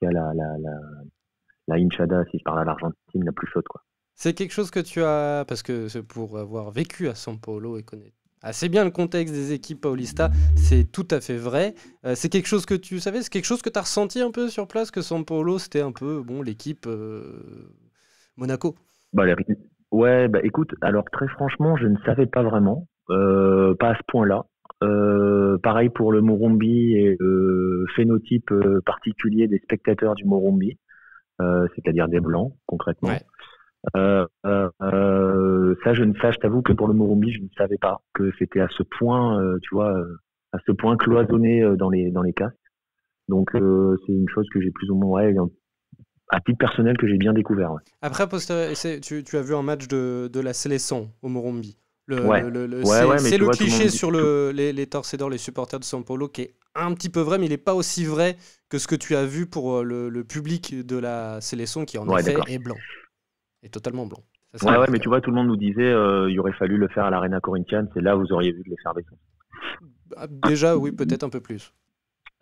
a la hinchada, si je parle à l'Argentine, la plus chaude, quoi. C'est quelque chose que tu as, parce que c'est pour avoir vécu à São Paulo et connaître assez bien le contexte des équipes paulistas, c'est tout à fait vrai. C'est quelque chose que tu savais, c'est quelque chose que tu as ressenti un peu sur place, que São Paulo, c'était un peu l'équipe Monaco. Écoute, alors très franchement, je ne savais pas vraiment, pas à ce point-là. Pareil pour le Morumbi et le phénotype particulier des spectateurs du Morumbi, c'est-à-dire des blancs, concrètement. Ouais. Je t'avoue que pour le Morumbi, je ne savais pas que c'était à ce point, à ce point cloisonné dans les castes. Donc c'est une chose que j'ai plus ou moins, à titre personnel, que j'ai bien découvert. Ouais. Après, tu as vu un match de la Seleção au Morumbi. C'est le cliché sur les torcédors, les supporters de São Paulo, qui est un petit peu vrai, mais il n'est pas aussi vrai que ce que tu as vu pour le public de la Seleção, qui en effet est blanc. Est totalement blanc. Mais tu vois, tout le monde nous disait il aurait fallu le faire à l'Arena Corinthians, c'est là où vous auriez vu de l'effervescence. Déjà, oui, peut-être un peu plus.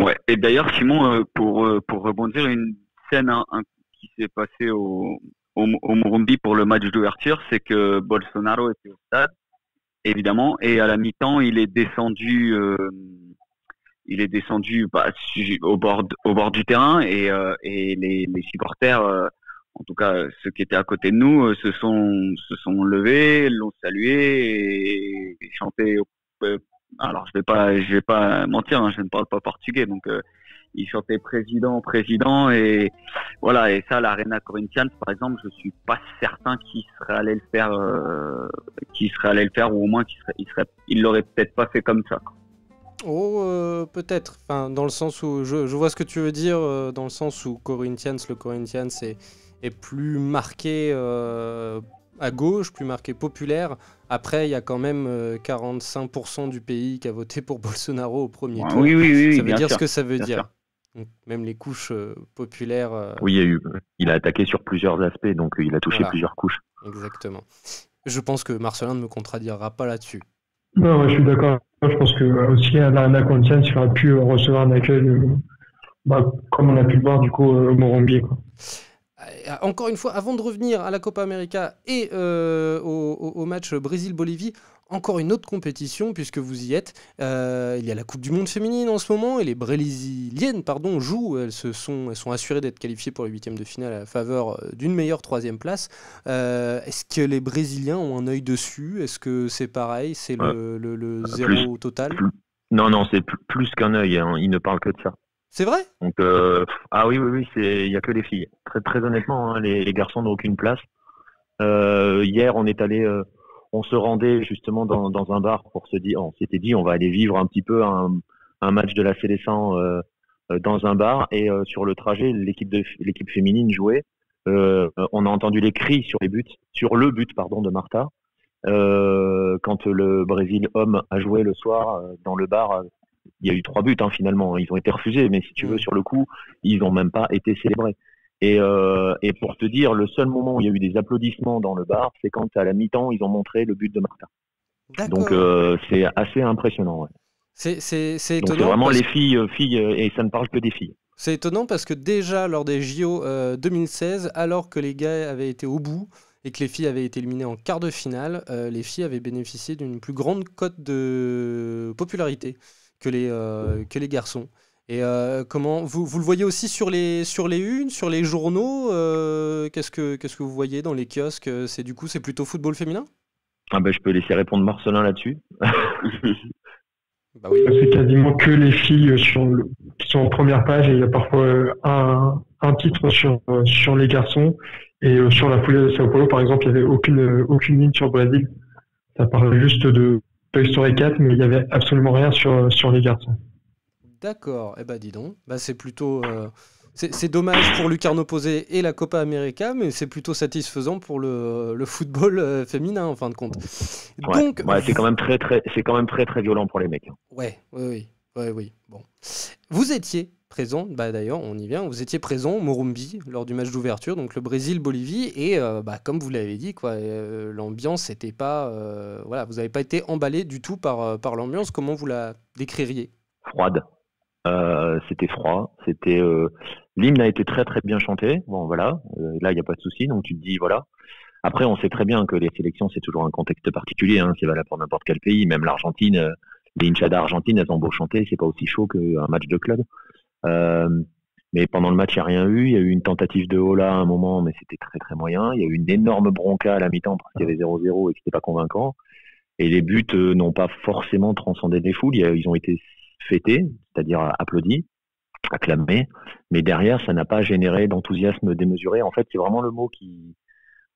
Ouais, et d'ailleurs, Simon, pour rebondir, une scène qui s'est passée au Morumbi pour le match d'ouverture, c'est que Bolsonaro était au stade, évidemment, et à la mi-temps, il est descendu au bord du terrain, et les supporters, en tout cas ceux qui étaient à côté de nous, se sont levés, l'ont salué et chanté. Alors je vais pas mentir, je ne parle pas portugais, donc ils chantaient président, et voilà. Et ça, l'Arena Corinthians, par exemple, je suis pas certain qu'il serait allé le faire, ou au moins il l'aurait peut-être pas fait comme ça. Peut-être. Enfin, dans le sens où je vois ce que tu veux dire, dans le sens où le Corinthians est plus marqué à gauche, plus marqué populaire. Après, il y a quand même 45% du pays qui a voté pour Bolsonaro au premier tour. Oui, ça veut dire ce que ça veut dire. Donc, même les couches populaires... Oui, il a attaqué sur plusieurs aspects, donc il a touché plusieurs couches. Exactement. Je pense que Marcelin ne me contredira pas là-dessus. Non, je suis d'accord. Je pense que aussi à l'Arena Corinthians, il aurait pu recevoir un accueil, comme on a pu le voir du coup au Morumbi, quoi. Encore une fois, avant de revenir à la Copa América et au match Brésil-Bolivie, encore une autre compétition, puisque vous y êtes. Il y a la Coupe du Monde féminine en ce moment, et les Brésiliennes jouent. Elles sont assurées d'être qualifiées pour les huitièmes de finale à la faveur d'une meilleure troisième place. Est-ce que les Brésiliens ont un œil dessus? Est-ce que c'est pareil? C'est le zéro total? Non, c'est plus qu'un œil. Ils ne parlent que de ça. C'est vrai? Donc, oui, il y a que les filles. Très, très honnêtement, les garçons n'ont aucune place. Hier, on se rendait justement dans un bar on s'était dit, on va aller vivre un petit peu un match de la Seleção dans un bar. Et sur le trajet, l'équipe féminine jouait. On a entendu les cris sur le but de Marta. Quand le Brésil homme a joué le soir dans le bar. Il y a eu 3 buts finalement, ils ont été refusés, mais si tu veux, sur le coup, ils n'ont même pas été célébrés. Et pour te dire, le seul moment où il y a eu des applaudissements dans le bar, c'est quand à la mi-temps, ils ont montré le but de Marta. D'accord. Donc c'est assez impressionnant. Ouais. C'est étonnant. Donc c'est vraiment les filles, et ça ne parle que des filles. C'est étonnant parce que déjà lors des JO 2016, alors que les gars avaient été au bout et que les filles avaient été éliminées en quart de finale, les filles avaient bénéficié d'une plus grande cote de popularité que les garçons. Et comment vous le voyez aussi sur les unes, sur les journaux, qu'est-ce que vous voyez dans les kiosques? C'est plutôt football féminin? Je peux laisser répondre Marcelin là-dessus. Oui. C'est quasiment que les filles qui sont en première page, et il y a parfois un titre sur les garçons, et sur la foulée de Sao Paulo par exemple, il n'y avait aucune ligne sur Brésil. Ça parlait juste de Toy Story 4, mais il n'y avait absolument rien sur les garçons. D'accord, dis donc. C'est plutôt... c'est dommage pour Lucarno Posé et la Copa América, mais c'est plutôt satisfaisant pour le football féminin, en fin de compte. Donc, c'est quand même très, très violent pour les mecs. Oui. Bon. Vous étiez présent, d'ailleurs, on y vient, vous étiez présent au Morumbi lors du match d'ouverture, donc le Brésil-Bolivie, et comme vous l'avez dit, l'ambiance n'était pas... voilà, vous n'avez pas été emballé du tout par l'ambiance. Comment vous la décririez ? Froide. C'était froid. L'hymne a été très très bien chanté. Bon, voilà. Là, il n'y a pas de souci. Donc tu te dis, voilà. Après, on sait très bien que les sélections, c'est toujours un contexte particulier. C'est valable pour n'importe quel pays. Même l'Argentine, les hinchadas argentines, elles ont beau chanter, c'est pas aussi chaud qu'un match de club. Mais pendant le match, il n'y a rien eu. Il y a eu une tentative de hola à un moment, mais c'était très très moyen. Il y a eu une énorme bronca à la mi-temps parce qu'il y avait 0-0 et que c'était pas convaincant. Et les buts n'ont pas forcément transcendé les foules. Ils ont été fêtés, c'est-à-dire applaudis, acclamés. Mais derrière, ça n'a pas généré d'enthousiasme démesuré. En fait, c'est vraiment le mot qui...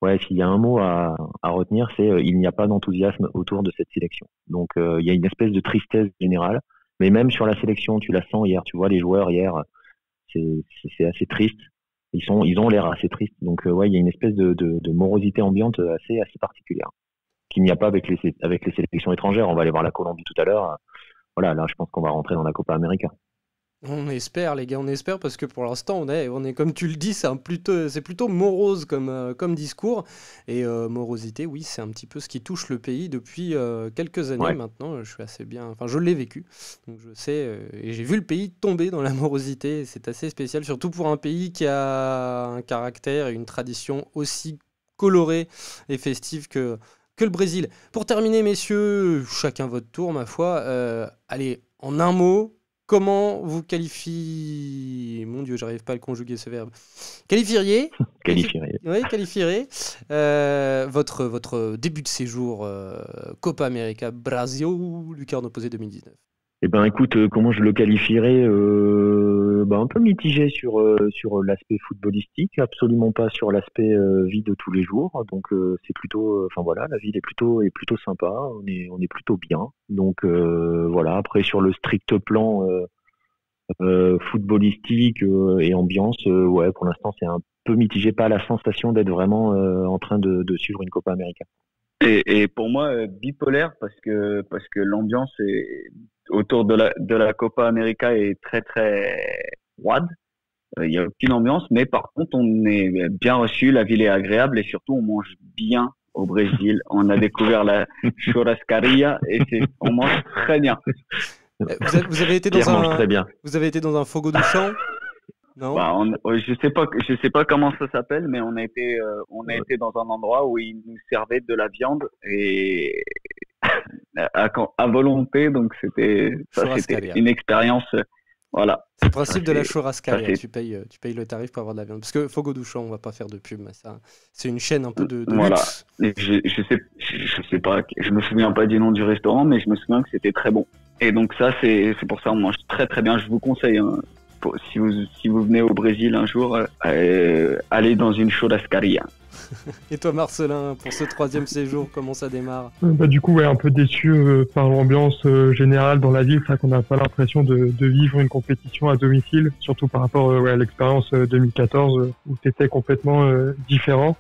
Ouais, s'il y a un mot à retenir, c'est il n'y a pas d'enthousiasme autour de cette sélection. Donc, il y a une espèce de tristesse générale. Mais même sur la sélection, tu la sens hier. Tu vois les joueurs hier, c'est assez triste. Ils ont l'air assez tristes. Donc, il y a une espèce de morosité ambiante assez particulière qu'il n'y a pas avec les sélections étrangères. On va aller voir la Colombie tout à l'heure. Voilà, là, je pense qu'on va rentrer dans la Copa América. On espère, les gars, on espère, parce que pour l'instant, on est comme tu le dis, c'est plutôt morose comme discours. Et morosité, oui, c'est un petit peu ce qui touche le pays depuis quelques années maintenant. Je suis assez bien, enfin, je l'ai vécu, donc je sais, et j'ai vu le pays tomber dans la morosité. C'est assez spécial, surtout pour un pays qui a un caractère et une tradition aussi colorée et festive que le Brésil. Pour terminer, messieurs, chacun votre tour, ma foi. Allez, en un mot. Comment vous qualifiez... Mon Dieu, j'arrive pas à le conjuguer ce verbe. Qualifieriez votre début de séjour Copa América Brasil Lucarne Opposé 2019. Eh ben, écoute, comment je le qualifierais un peu mitigé sur l'aspect footballistique, absolument pas sur l'aspect vie de tous les jours. Donc c'est plutôt, la ville est plutôt sympa. On est plutôt bien. Donc voilà. Après sur le strict plan footballistique et ambiance, pour l'instant c'est un peu mitigé. Pas la sensation d'être vraiment en train de suivre une Copa América. Et pour moi bipolaire parce que l'ambiance autour de la Copa América est très très froide. Il n'y a aucune ambiance, mais par contre on est bien reçu, la ville est agréable et surtout on mange bien au Brésil. On a découvert la churrascaria et on mange très bien. Vous avez été dans un fogo de chão? Non. Je sais pas comment ça s'appelle, mais on a été dans un endroit où ils nous servaient de la viande et à volonté, donc c'était une expérience. Voilà. C'est le principe de la churrascaria. Tu payes le tarif pour avoir de la viande. Parce que Fogo do Chão, on va pas faire de pub, mais ça, c'est une chaîne un peu de luxe. Et je sais pas, je me souviens pas du nom du restaurant, mais je me souviens que c'était très bon. Et donc ça, c'est pour ça on mange très très bien. Je vous conseille. Si vous venez au Brésil un jour, allez dans une churrascaria. Et toi Marcelin, pour ce 3e séjour, comment ça démarre? Du coup, un peu déçu par l'ambiance générale dans la ville. C'est vrai qu'on n'a pas l'impression de vivre une compétition à domicile, surtout par rapport à l'expérience 2014 où c'était complètement différent.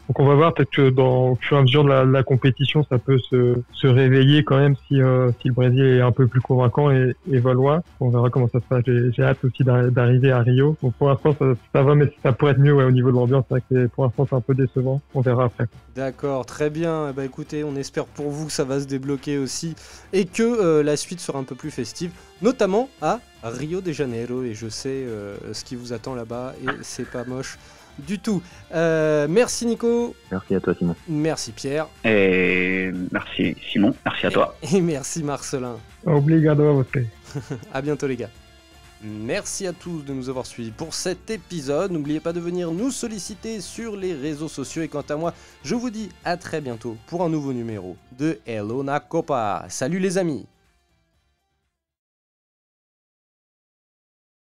Donc on va voir, peut-être que au fur et à mesure de la compétition, ça peut se réveiller quand même si le Brésil est un peu plus convaincant et va loin. On verra comment ça se passe. J'ai hâte aussi d'arriver à Rio. Donc pour l'instant, ça va, mais ça pourrait être mieux au niveau de l'ambiance. C'est vrai que pour l'instant, c'est un peu décevant. On verra après. D'accord, très bien. Écoutez, on espère pour vous que ça va se débloquer aussi et que la suite sera un peu plus festive, notamment à Rio de Janeiro. Et je sais ce qui vous attend là-bas et c'est pas moche du tout. Merci Nico. Merci à toi Simon. Merci Pierre. Et merci Simon. Merci à toi. Et merci Marcelin. Obrigado a você. À bientôt les gars. Merci à tous de nous avoir suivis pour cet épisode. N'oubliez pas de venir nous solliciter sur les réseaux sociaux. Et quant à moi, je vous dis à très bientôt pour un nouveau numéro de Hello na Copa. Salut les amis.